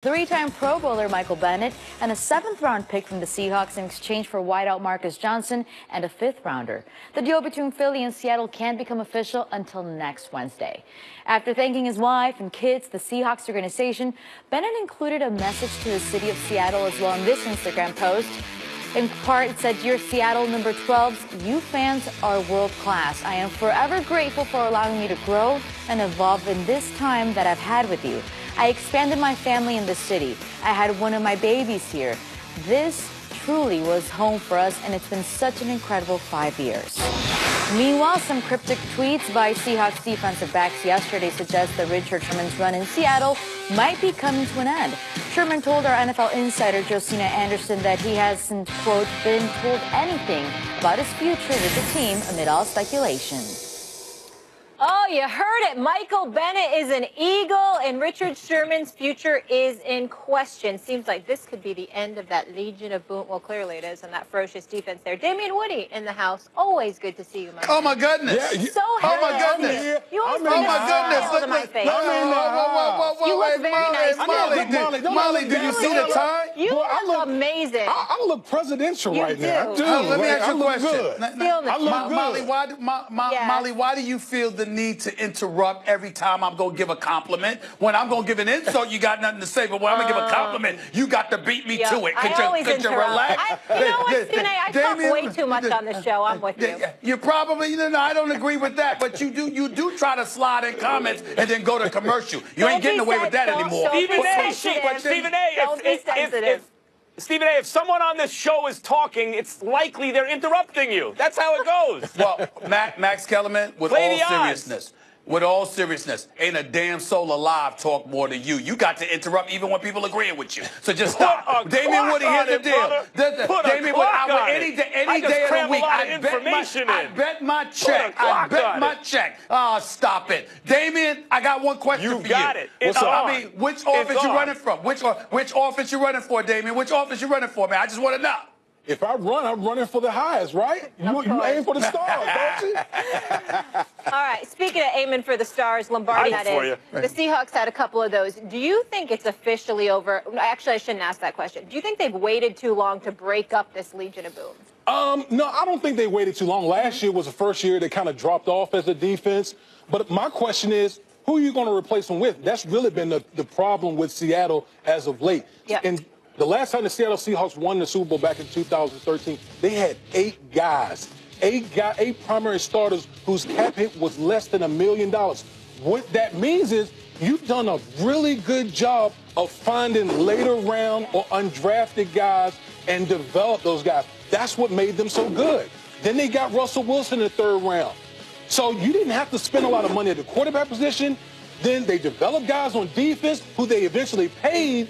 Three-time Pro Bowler Michael Bennett and a seventh-round pick from the Seahawks in exchange for wideout Marcus Johnson and a fifth-rounder. The deal between Philly and Seattle can't become official until next Wednesday. After thanking his wife and kids, the Seahawks organization, Bennett included a message to the city of Seattle as well in this Instagram post. In part, it said, "Dear Seattle number 12s, you fans are world-class. I am forever grateful for allowing me to grow and evolve in this time that I've had with you. I expanded my family in this city. I had one of my babies here. This truly was home for us, and it's been such an incredible 5 years." Meanwhile, some cryptic tweets by Seahawks defensive backs yesterday suggest that Richard Sherman's run in Seattle might be coming to an end. Sherman told our NFL insider Josina Anderson that he hasn't, quote, been told anything about his future with the team amid all speculation. Oh, you heard it. Michael Bennett is an Eagle, and Richard Sherman's future is in question. Seems like this could be the end of that Legion of Boom. Well, clearly it is, and that ferocious defense there. Damian Woody in the house. Always good to see you, my Oh, my goodness. Yeah, so oh, my goodness. You always oh, my goodness. To my face. You look very nice. Molly, do you see the tie? You look amazing. I look presidential you right now. Let me ask you a question. I look good. Molly, why do you feel the need to interrupt every time I'm going to give a compliment? When I'm going to give an insult, you got nothing to say. But when I'm going to give a compliment, you got to beat me to it. Could you relax? You know what, Stephen A., I talk way too much on the show. I'm with you. You probably, I don't agree with that. But you do try to slide in comments and then go to commercial. You ain't getting away with that anymore. Stephen A., if someone on this show is talking, it's likely they're interrupting you. That's how it goes. Well, Max Kellerman, with all seriousness, ain't a damn soul alive talk more than you. You got to interrupt even when people agreeing with you. So just stop. Damian Woody, here's the deal. Damian Woody, any day of the week, I bet my check. Stop it. Damian, I got one question for you. You got it. Which offense you running from? Which offense you running for, Damian? Which offense you running for, man? I just want to know. If I run, I'm running for the highest, right? You aim for the stars, don't you? All right. Speaking of aiming for the stars, Lombardi had it. The Seahawks had a couple of those. Do you think it's officially over? Actually, I shouldn't ask that question. Do you think they've waited too long to break up this Legion of Boom? No, I don't think they waited too long. Last year was the first year they kind of dropped off as a defense. But my question is, who are you going to replace them with? That's really been the problem with Seattle as of late. Yep. And the last time the Seattle Seahawks won the Super Bowl back in 2013, they had 8 guys, 8 primary starters whose cap hit was less than $1 million. What that means is you've done a really good job of finding later round or undrafted guys and develop those guys. That's what made them so good. Then they got Russell Wilson in the 3rd round. So you didn't have to spend a lot of money at the quarterback position. Then they developed guys on defense who they eventually paid.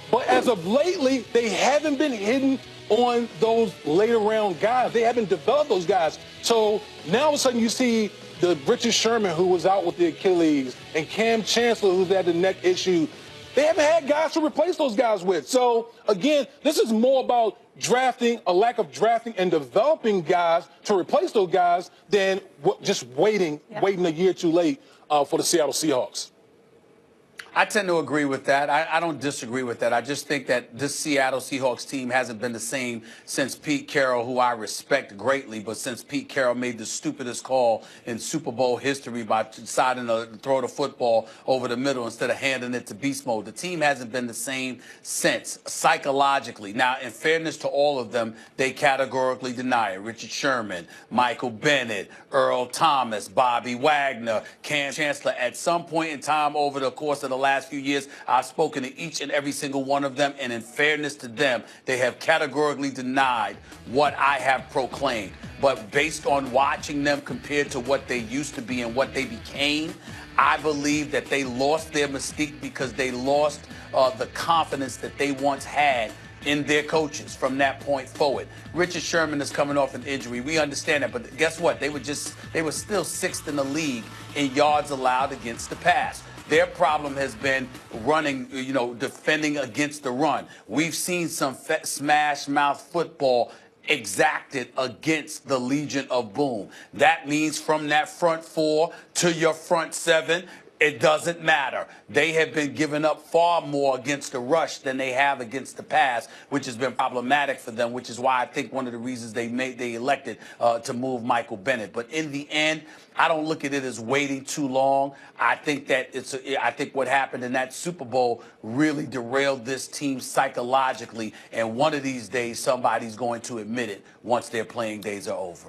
But as of lately, they haven't been hitting on those later round guys. They haven't developed those guys. So now all of a sudden you see the Richard Sherman, who was out with the Achilles, and Cam Chancellor, who's had the neck issue. They haven't had guys to replace those guys with. So, again, this is more about drafting, a lack of drafting and developing guys to replace those guys than just waiting a year too late for the Seattle Seahawks. I tend to agree with that. I don't disagree with that. I just think that this Seattle Seahawks team hasn't been the same since Pete Carroll, who I respect greatly, but since Pete Carroll made the stupidest call in Super Bowl history by deciding to throw the football over the middle instead of handing it to beast mode. The team hasn't been the same since, psychologically. Now, in fairness to all of them, they categorically deny it. Richard Sherman, Michael Bennett, Earl Thomas, Bobby Wagner, Cam Chancellor. At some point in time over the course of the last few years, I've spoken to each and every single one of them, and in fairness to them, they have categorically denied what I have proclaimed. But based on watching them compared to what they used to be and what they became, I believe that they lost their mystique because they lost the confidence that they once had in their coaches from that point forward. Richard Sherman is coming off an injury. We understand that, but guess what? They were still 6th in the league in yards allowed against the pass. Their problem has been running, defending against the run. We've seen some smash mouth football exacted against the Legion of Boom. That means from that front 4 to your front 7, It doesn't matter. They have been giving up far more against the rush than they have against the pass, which has been problematic for them, which is why I think one of the reasons they elected to move Michael Bennett. But in the end, I don't look at it as waiting too long. I think that I think what happened in that Super Bowl really derailed this team psychologically, and one of these days somebody's going to admit it once their playing days are over.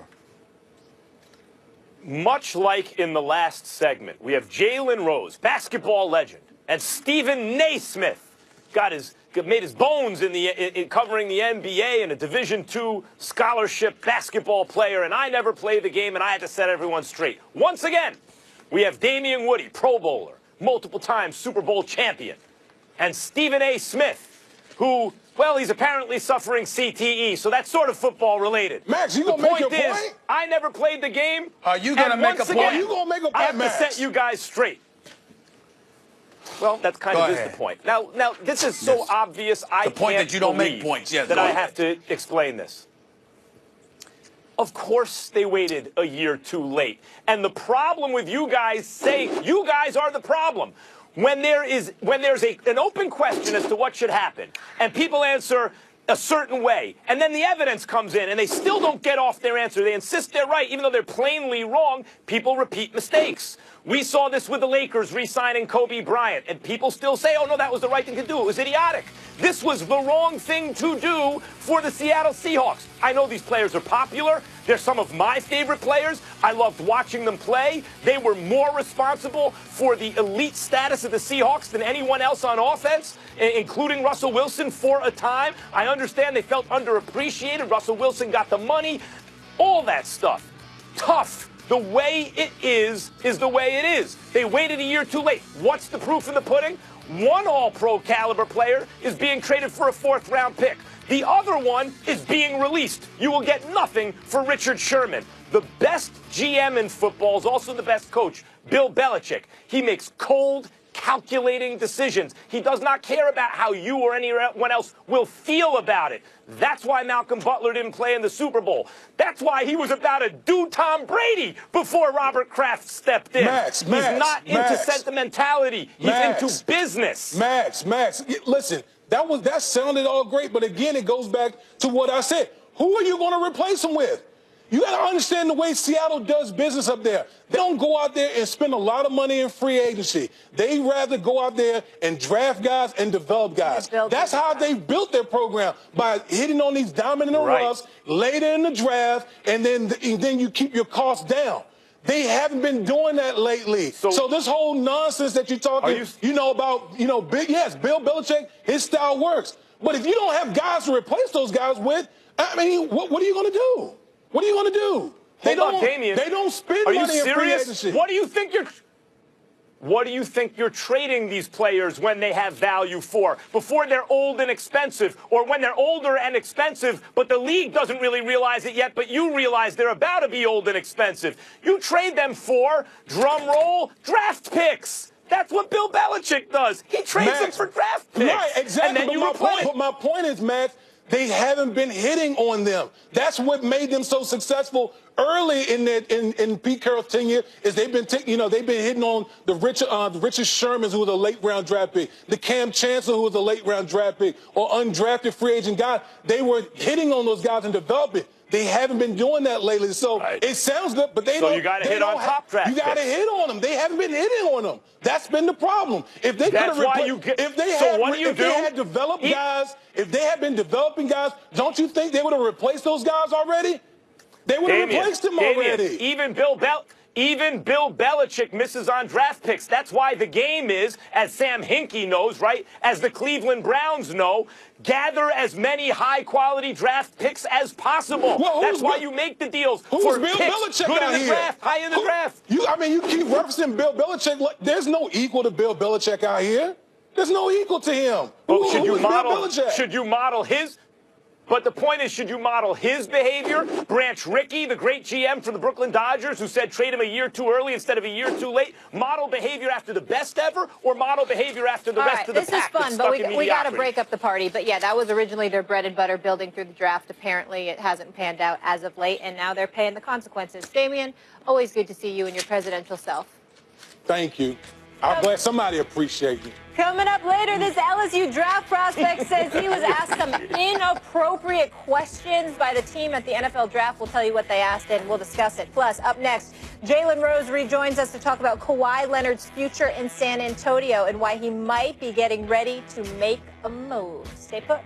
Much like in the last segment, we have Jalen Rose, basketball legend, and Stephen Naismith made his bones in covering the NBA and a Division II scholarship basketball player, and I never played the game, and I had to set everyone straight. Once again, we have Damian Woody, Pro Bowler, multiple-time Super Bowl champion, and Stephen A. Smith, who, well, he's apparently suffering CTE, so that's sort of football related. Max, you gonna make your point? I never played the game. Are you gonna make a point? Are you gonna make a point, I have Max? to set you guys straight. Well, that's kind of the point. Now, this is so obvious. I can't point that you don't make points. Yes, that I have to explain this. Of course, they waited a year too late, and the problem with you guys saying you guys are the problem. When there's an open question as to what should happen, and people answer a certain way, and then the evidence comes in, and they still don't get off their answer. They insist they're right, even though they're plainly wrong. People repeat mistakes. We saw this with the Lakers re-signing Kobe Bryant, and people still say, oh, no, that was the right thing to do. It was idiotic. This was the wrong thing to do for the Seattle Seahawks. I know these players are popular. They're some of my favorite players. I loved watching them play. They were more responsible for the elite status of the Seahawks than anyone else on offense, including Russell Wilson for a time. I understand they felt underappreciated. Russell Wilson got the money. All that stuff. Tough. The way it is the way it is. They waited a year too late. What's the proof in the pudding? One all-pro caliber player is being traded for a fourth-round pick. The other one is being released. You will get nothing for Richard Sherman. The best GM in football is also the best coach, Bill Belichick. He makes cold, calculating decisions. He does not care about how you or anyone else will feel about it. That's why Malcolm Butler didn't play in the Super Bowl. That's why he was about to do Tom Brady before Robert Kraft stepped in. He's not into sentimentality. He's into business. Max, listen, that sounded all great, but again, it goes back to what I said. Who are you going to replace him with? You got to understand the way Seattle does business up there. They don't go out there and spend a lot of money in free agency. They rather go out there and draft guys and develop guys. That's how they built their program, by hitting on these diamond in the rough later in the draft, and then you keep your costs down. They haven't been doing that lately. So this whole nonsense that you're talking, about, Bill Belichick, his style works. But if you don't have guys to replace those guys with, I mean, what are you going to do? What are you going to do? They don't spend money in free agency. What do you think you're trading these players when they have value for? Before they're old and expensive, or when they're older and expensive, but the league doesn't really realize it yet, but you realize they're about to be old and expensive. You trade them for, drum roll, draft picks. That's what Bill Belichick does. He trades them for draft picks. Right, exactly. And then But my point is, Max, they haven't been hitting on them. That's what made them so successful early in Pete Carroll's tenure. Is they've been hitting on the Richard Sherman, who was a late round draft pick, the Cam Chancellor, who was a late round draft pick, or undrafted free agent guy. They were hitting on those guys and developing. They haven't been doing that lately, so it sounds good, but they don't. So you got to hit on top draft. You got to hit on them. They haven't been hitting on them. That's been the problem. If they had developed guys, if they had been developing guys, don't you think they would have replaced those guys already? They would have replaced them already. Even Bill Belichick misses on draft picks. That's why the game is, as Sam Hinkie knows, right, as the Cleveland Browns know, gather as many high-quality draft picks as possible. That's why you make the deals for Bill picks Belichick good out in the here? draft, high in the draft. You keep referencing Bill Belichick. There's no equal to Bill Belichick out here. There's no equal to him. Should you model his? But the point is, should you model his behavior? Branch Rickey, the great GM for the Brooklyn Dodgers, who said trade him a year too early instead of a year too late, model behavior after the best ever, or model behavior after the rest of the pack? This is fun, but we got to break up the party. But yeah, that was originally their bread and butter, building through the draft. Apparently, it hasn't panned out as of late, and now they're paying the consequences. Damian, always good to see you and your presidential self. Thank you. I'm glad somebody appreciates me. Coming up later, this LSU draft prospect says he was asked some inappropriate questions by the team at the NFL draft. We'll tell you what they asked and we'll discuss it. Plus, up next, Jalen Rose rejoins us to talk about Kawhi Leonard's future in San Antonio and why he might be getting ready to make a move. Stay put.